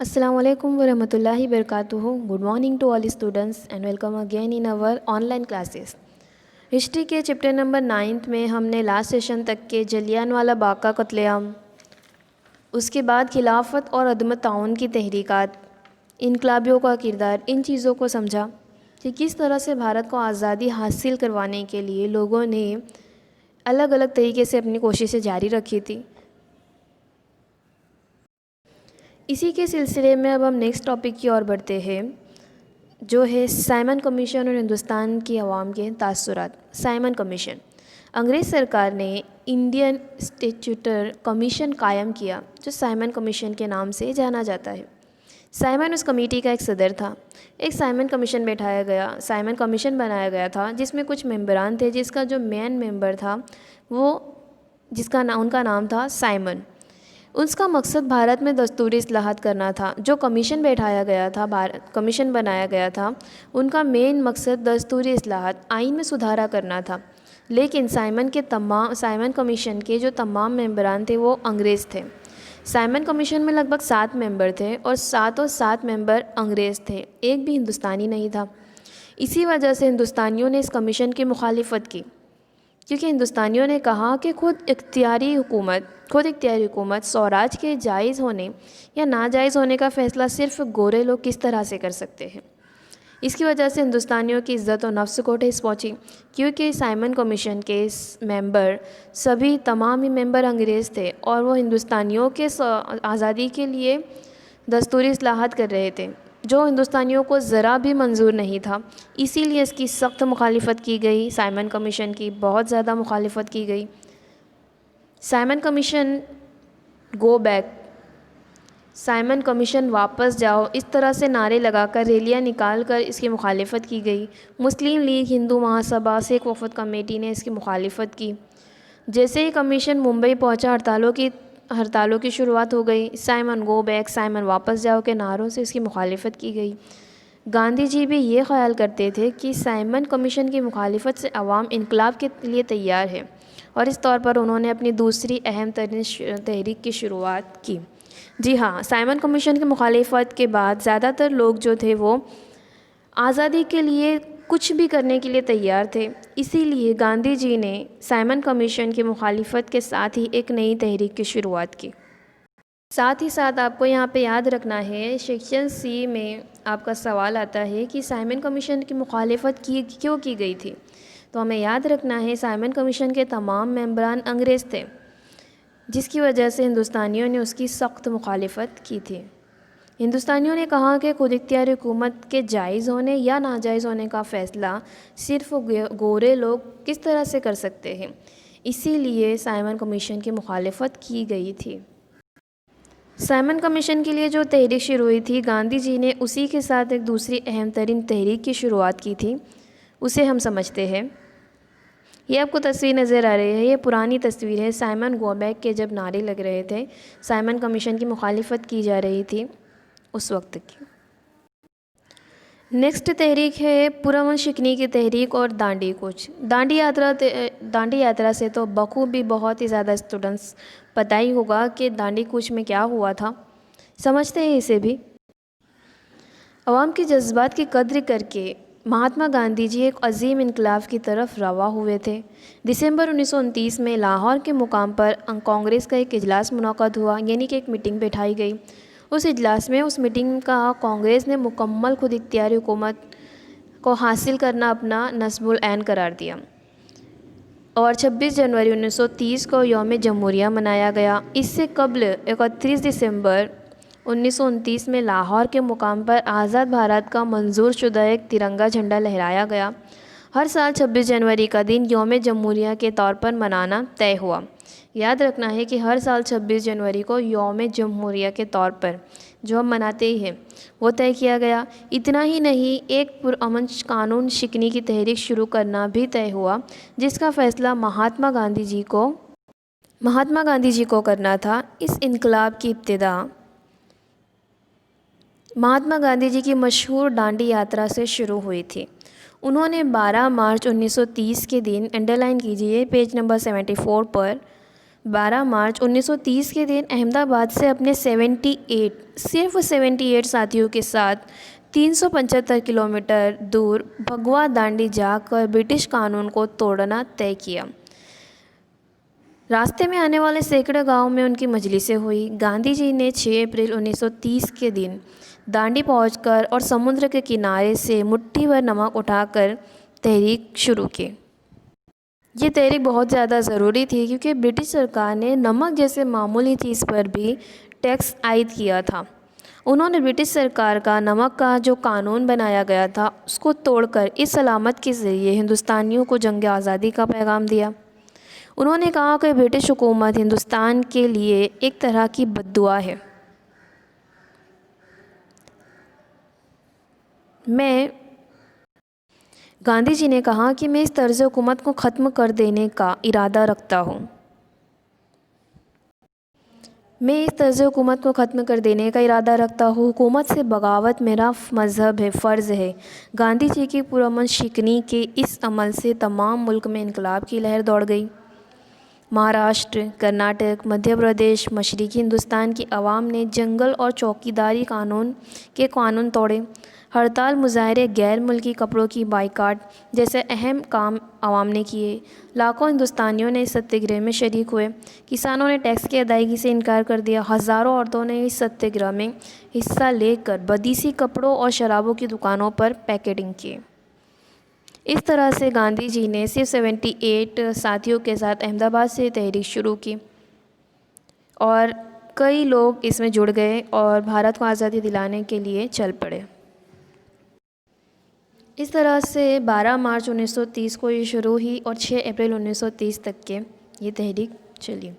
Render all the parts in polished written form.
Assalamu alaikum wa rahmatullahi barakatuhu. Good morning to all students and welcome again in our online classes. History के chapter number 9 में हमने last session तक के जलियांवाला बाग का कत्लेआम, उसके बाद खिलाफत और अदम ताउन की तहरीकात, इनकलाबियों का किरदार, इन चीज़ों को समझा कि किस तरह से भारत को आज़ादी हासिल करवाने के लिए लोगों ने अलग अलग तरीके से अपनी कोशिशें जारी रखी थी। इसी के सिलसिले में अब हम नेक्स्ट टॉपिक की ओर बढ़ते हैं, जो है साइमन कमीशन और हिंदुस्तान की आवाम के तासुरात। साइमन कमीशन, अंग्रेज़ सरकार ने इंडियन स्टैट्यूटरी कमीशन कायम किया, जो साइमन कमीशन के नाम से जाना जाता है। साइमन उस कमेटी का एक सदर था। एक साइमन कमीशन बैठाया गया, साइमन कमीशन बनाया गया था, जिसमें कुछ मेंबरान थे, जिसका जो मेन मेंबर था वो उनका नाम था साइमन। उसका मकसद भारत में दस्तूरी इस्लाहात करना था। जो कमीशन बैठाया गया था, कमीशन बनाया गया था, उनका मेन मकसद दस्तूरी इस्लाहात, आइन में सुधारा करना था। लेकिन साइमन कमीशन के जो तमाम मेंबरान थे वो अंग्रेज़ थे। साइमन कमीशन में लगभग 7 मेंबर थे और 7 मेंबर अंग्रेज़ थे, एक भी हिंदुस्तानी नहीं था। इसी वजह से हिंदुस्तानियों ने इस कमीशन की मुखालिफत की, क्योंकि हिंदुस्तानियों ने कहा कि खुद इख्तियारी हुकूमत स्वराज के जायज़ होने या नाजायज़ होने का फ़ैसला सिर्फ गोरे लोग किस तरह से कर सकते हैं। इसकी वजह से हिंदुस्तानियों की इज़्ज़त और नफ्स को ठेस पहुँची, क्योंकि साइमन कमीशन के तमाम ही मेंबर अंग्रेज़ थे और वो हिंदुस्तानियों के आज़ादी के लिए दस्तूरी इस्लाहात कर रहे थे, जो हिंदुस्तानियों को ज़रा भी मंजूर नहीं था। इसीलिए इसकी सख्त मुखालिफत की गई। साइमन कमीशन की बहुत ज़्यादा मुखालिफत की गई। Simon commission go back, Simon commission वापस जाओ, इस तरह से नारे लगाकर रैलियाँ निकाल कर इसकी मुखालिफत की गई। मुस्लिम लीग, हिंदू महासभा, सिख वफ़द कमेटी ने इसकी मुखालिफत की। जैसे ही कमीशन मुंबई पहुंचा, हड़तालों की शुरुआत हो गई। साइमन गो बैक, साइमन वापस जाओ के नारों से इसकी मुखालिफत की गई। गांधी जी भी ये ख्याल करते थे कि साइमन कमीशन की मुखालिफत से अवाम इनकलाब के लिए तैयार है, और इस तौर पर उन्होंने अपनी दूसरी अहम तरीन तहरीक की शुरुआत की। जी हाँ, साइमन कमीशन की मुखालिफत के बाद ज़्यादातर लोग जो थे वो आज़ादी के लिए कुछ भी करने के लिए तैयार थे। इसीलिए गांधी जी ने साइमन कमीशन की मुखालिफत के साथ ही एक नई तहरीक की शुरुआत की। साथ ही साथ आपको यहाँ पे याद रखना है, सेक्शन सी में आपका सवाल आता है कि साइमन कमीशन की मुखालिफत क्यों की गई थी। तो हमें याद रखना है, साइमन कमीशन के तमाम मेंबरान अंग्रेज़ थे, जिसकी वजह से हिंदुस्तानियों ने उसकी सख्त मुखालिफत की थी। हिंदुस्तानियों ने कहा कि खुद इख्तियारी हुकूमत के जायज़ होने या नाजायज़ होने का फ़ैसला सिर्फ गोरे लोग किस तरह से कर सकते हैं। इसीलिए साइमन कमीशन की मुखालिफत की गई थी। साइमन कमीशन के लिए जो तहरीक शुरू हुई थी, गांधी जी ने उसी के साथ एक दूसरी अहम तरीन तहरीक की शुरुआत की थी। उसे हम समझते हैं। ये आपको तस्वीर नज़र आ रही है, ये पुरानी तस्वीर है साइमन गो बैक के जब नारे लग रहे थे, साइमन कमीशन की मुखालिफत की जा रही थी उस वक्त की। नेक्स्ट तहरीक है पुरअमन शिकनी की तहरीक और दांडी कूच। दांडी यात्रा से तो बखूबी बहुत ही ज़्यादा स्टूडेंट्स पता ही होगा कि दांडी कूच में क्या हुआ था। समझते हैं इसे भी। अवाम के जज्बात की कद्र करके महात्मा गांधी जी एक अजीम इनकलाब की तरफ रवा हुए थे। दिसंबर 1929 में लाहौर के मुकाम पर कांग्रेस का एक इजलास मुनक़द हुआ, यानी कि एक मीटिंग बैठाई गई। उस मीटिंग का कांग्रेस ने मुकम्मल खुद इख्तियारी हुकूमत को हासिल करना अपना नस्बुल ऐन करार दिया और 26 जनवरी 1930 को यौम जमहूरिया मनाया गया। इससे कबल 31 दिसंबर 1929 में लाहौर के मुकाम पर आज़ाद भारत का मंजूर शुदा एक तिरंगा झंडा लहराया गया। हर साल 26 जनवरी का दिन यौम जमहूरिया के तौर पर मनाना तय हुआ। याद रखना है कि हर साल 26 जनवरी को यौम जमहूरिया के तौर पर जो हम मनाते ही हैं वो तय किया गया। इतना ही नहीं, एक पुरअमन कानून शिकनी की तहरीक शुरू करना भी तय हुआ, जिसका फ़ैसला महात्मा गांधी जी को करना था। इस इनकलाब की इब्तिदा महात्मा गांधी जी की मशहूर दांडी यात्रा से शुरू हुई थी। उन्होंने 12 मार्च 1930 के दिन, अंडरलाइन कीजिए पेज नंबर 74 पर, 12 मार्च 1930 के दिन अहमदाबाद से अपने 78 साथियों के साथ 375 किलोमीटर दूर भगवा दांडी जाकर ब्रिटिश कानून को तोड़ना तय किया। रास्ते में आने वाले सैकड़ों गांवों में उनकी मजलिसें हुई। गांधी जी ने 6 अप्रैल 1930 के दिन दांडी पहुंचकर और समुद्र के किनारे से मुट्ठी भर नमक उठाकर तहरीक शुरू की। ये तहरीक बहुत ज़्यादा ज़रूरी थी क्योंकि ब्रिटिश सरकार ने नमक जैसे मामूली चीज़ पर भी टैक्स आयद किया था। उन्होंने ब्रिटिश सरकार का नमक का जो कानून बनाया गया था उसको तोड़कर इस अलामत के ज़रिए हिंदुस्तानियों को जंग आज़ादी का पैगाम दिया। उन्होंने कहा कि ब्रिटिश हुकूमत हिंदुस्तान के लिए एक तरह की बद्दुआ है। गांधी जी ने कहा कि मैं इस तर्ज़ हुकूमत को ख़त्म कर देने का इरादा रखता हूँ। हुकूमत से बगावत मेरा मज़हब है, फ़र्ज़ है। गांधी जी की पुरअमन शिकनी के इस अमल से तमाम मुल्क में इनकलाब की लहर दौड़ गई। महाराष्ट्र, कर्नाटक, मध्य प्रदेश, मशरक़ी हिंदुस्तान की आवाम ने जंगल और चौकीदारी कानून तोड़े। हड़ताल, मुजाहरे, गैर मुल्की कपड़ों की बाइकाट जैसे अहम काम आवाम ने किए। लाखों हिंदुस्तानियों ने इस सत्याग्रह में शरीक हुए। किसानों ने टैक्स की अदायगी से इनकार कर दिया। हज़ारों औरतों ने इस सत्याग्रह में हिस्सा लेकर बदीसी कपड़ों और शराबों की दुकानों पर पैकेटिंग की। इस तरह से गांधी जी ने सिर्फ 78 साथियों के साथ अहमदाबाद से तहरीक शुरू की और कई लोग इसमें जुड़ गए और भारत को आज़ादी दिलाने के लिए चल पड़े। इस तरह से 12 मार्च 1930 को ये शुरू हुई और 6 अप्रैल 1930 तक के ये तहरीक चली।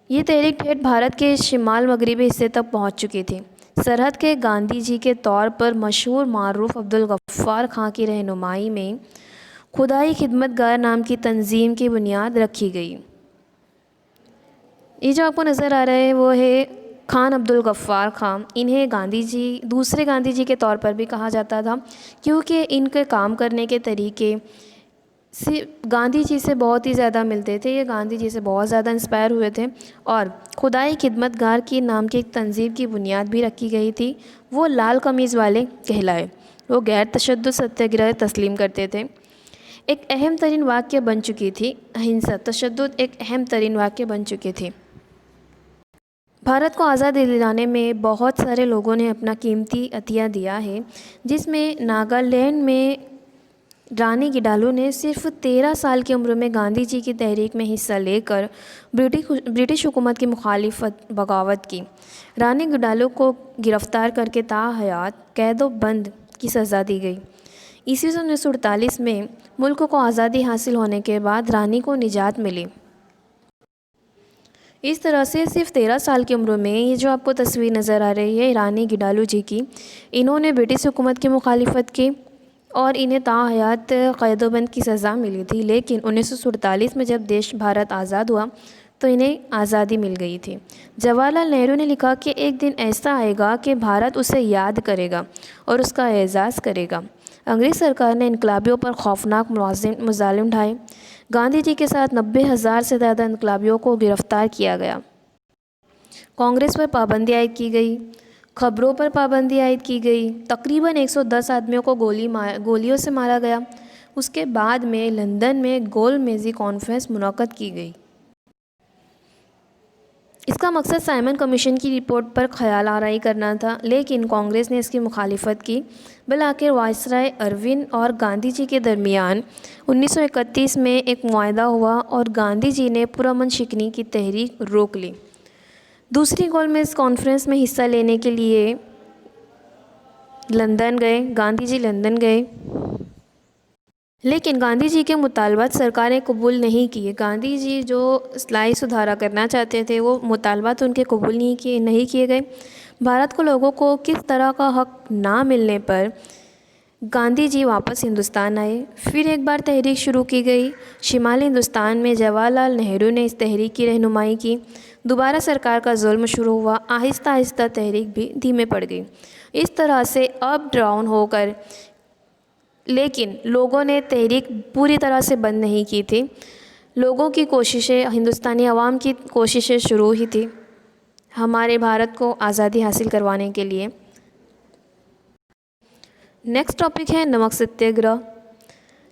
ये तहरीक ठेठ भारत के शिमाल मगरबी हिस्से तक पहुंच चुकी थी। सरहद के गांधी जी के तौर पर मशहूर मारूफ अब्दुल गफ्फार खां की रहनुमाई में खुदाई खिदमतगार नाम की तंजीम की बुनियाद रखी गई। ये जो आपको नज़र आ रहा है वो है खान अब्दुल गफ्फार खां। इन्हें दूसरे गांधी जी के तौर पर भी कहा जाता था क्योंकि इनके काम करने के तरीके से गांधी जी से बहुत ही ज़्यादा मिलते थे। ये गांधी जी से बहुत ज़्यादा इंस्पायर हुए थे और खुदाई खिदमतगार की नाम की एक तंजीम की बुनियाद भी रखी गई थी। वो लाल कमीज़ वाले कहलाए। वो गैर तशद्दुद सत्याग्रह तस्लीम करते थे। एक अहम तरीन वाक़या बन चुकी थी अहिंसा तशद्दुद एक अहम तरीन वाक़या बन चुकी थी। भारत को आज़ादी दिलाने में बहुत सारे लोगों ने अपना कीमती अतिया दिया है, जिसमें नागालैंड में रानी गिडालू ने सिर्फ 13 साल की उम्र में गांधी जी की तहरीक में हिस्सा लेकर ब्रिटिश हुकूमत की बगावत की। रानी गिडालू को गिरफ़्तार करके ताहयात कैदोबंद की सज़ा दी गई। ईस्वी सन 1948 में मुल्क को आज़ादी हासिल होने के बाद रानी को निजात मिली। इस तरह से सिर्फ 13 साल की उम्र में ये जो आपको तस्वीर नज़र आ रही है रानी गिडालू जी की, इन्होंने ब्रिटिश हुकूमत की मुखालिफत की और इन्हें ताहयात क़ैदोबंद की सज़ा मिली थी। लेकिन 1947 में जब देश भारत आज़ाद हुआ तो इन्हें आज़ादी मिल गई थी। जवाहरलाल नेहरू ने लिखा कि एक दिन ऐसा आएगा कि भारत उसे याद करेगा और उसका एहसास करेगा। अंग्रेज़ सरकार ने इनकलाबियों पर खौफनाक मुज़ालिम ढाए। गांधी जी के साथ 90,000 से ज़्यादा इनकलाबियों को गिरफ़्तार किया गया। कांग्रेस पर पाबंदी आयद की गई, खबरों पर पाबंदी आयद की गई। तकरीबन 110 आदमियों को गोलियों से मारा गया। उसके बाद में लंदन में गोल मेज़ी कॉन्फ्रेंस मुनक़्क़द की गई। इसका मकसद साइमन कमीशन की रिपोर्ट पर ख्याल आराई करना था, लेकिन कांग्रेस ने इसकी मुखालिफत की। बिलाखिर वायसराय अरविंद और गांधी जी के दरमियान 1931 में एक मुआहदा हुआ और गांधी जी ने पुरअमन शिकनी की तहरीक रोक ली। दूसरी गोलमेज़ कॉन्फ्रेंस में हिस्सा लेने के लिए गांधी जी लंदन गए, लेकिन गांधी जी के मुतालबात सरकारें कबूल नहीं किए। गांधी जी जो इस्लाही सुधारा करना चाहते थे वो मुतालबात उनके कबूल नहीं किए गए। भारत को लोगों को किस तरह का हक़ ना मिलने पर गांधी जी वापस हिंदुस्तान आए। फिर एक बार तहरीक शुरू की गई। शिमाली हिंदुस्तान में जवाहरलाल नेहरू ने इस तहरीक की रहनुमाई की। दोबारा सरकार का जुल्म शुरू हुआ। आहिस्ता आहिस्ता तहरीक भी धीमे पड़ गई। इस तरह से अप डाउन होकर, लेकिन लोगों ने तहरीक पूरी तरह से बंद नहीं की थी। लोगों की कोशिशें, हिंदुस्तानी अवाम की कोशिशें शुरू हुई थी हमारे भारत को आज़ादी हासिल करवाने के लिए। नेक्स्ट टॉपिक है नमक सत्याग्रह।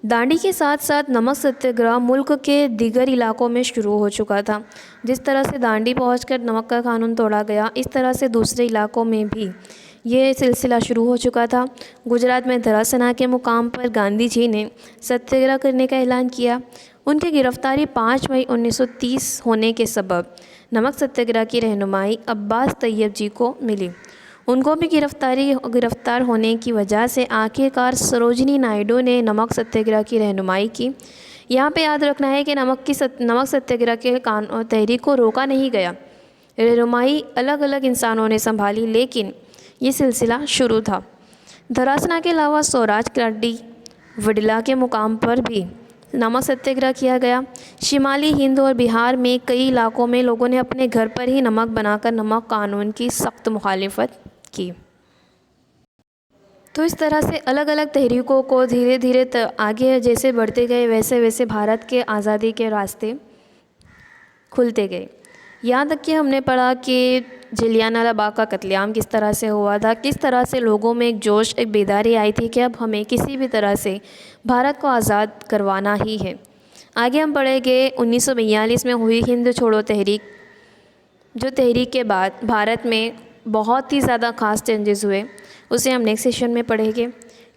दांडी के साथ साथ नमक सत्याग्रह मुल्क के दीगर इलाकों में शुरू हो चुका था। जिस तरह से दांडी पहुंचकर नमक का कानून तोड़ा गया, इस तरह से दूसरे इलाकों में भी ये सिलसिला शुरू हो चुका था। गुजरात में धरासना के मुकाम पर गांधी जी ने सत्याग्रह करने का ऐलान किया। उनकी गिरफ्तारी 5 मई 1930 होने के सबब नमक सत्याग्रह की रहनुमाई अब्बास तैयब जी को मिली। उनको भी गिरफ्तार होने की वजह से आखिरकार सरोजिनी नायडू ने नमक सत्याग्रह की रहनुमाई की। यहाँ पे याद रखना है कि नमक सत्याग्रह के तहरीक को रोका नहीं गया। रहनुमाई अलग अलग इंसानों ने संभाली, लेकिन ये सिलसिला शुरू था। धरासना के अलावा स्वराज क्रांति वडिला के मुकाम पर भी नमक सत्याग्रह किया गया। शिमाली हिंद और बिहार में कई इलाकों में लोगों ने अपने घर पर ही नमक बनाकर नमक कानून की सख्त मुखालिफत की। तो इस तरह से अलग अलग तहरीकों को धीरे धीरे आगे जैसे बढ़ते गए, वैसे वैसे भारत के आज़ादी के रास्ते खुलते गए। यहाँ तक कि हमने पढ़ा कि जलियांवाला बाग का कत्लेआम किस तरह से हुआ था, किस तरह से लोगों में एक जोश, एक बेदारी आई थी कि अब हमें किसी भी तरह से भारत को आज़ाद करवाना ही है। आगे हम पढ़ेंगे 1942 में हुई हिंद छोड़ो तहरीक, जो तहरीक के बाद भारत में बहुत ही ज़्यादा ख़ास चेंजेस हुए, उसे हम नेक्स्ट सेशन में पढ़ेंगे।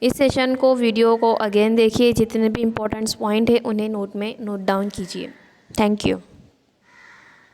इस सेशन को, वीडियो को अगेन देखिए, जितने भी इम्पोर्टेंट्स पॉइंट है उन्हें नोट डाउन कीजिए। Thank you.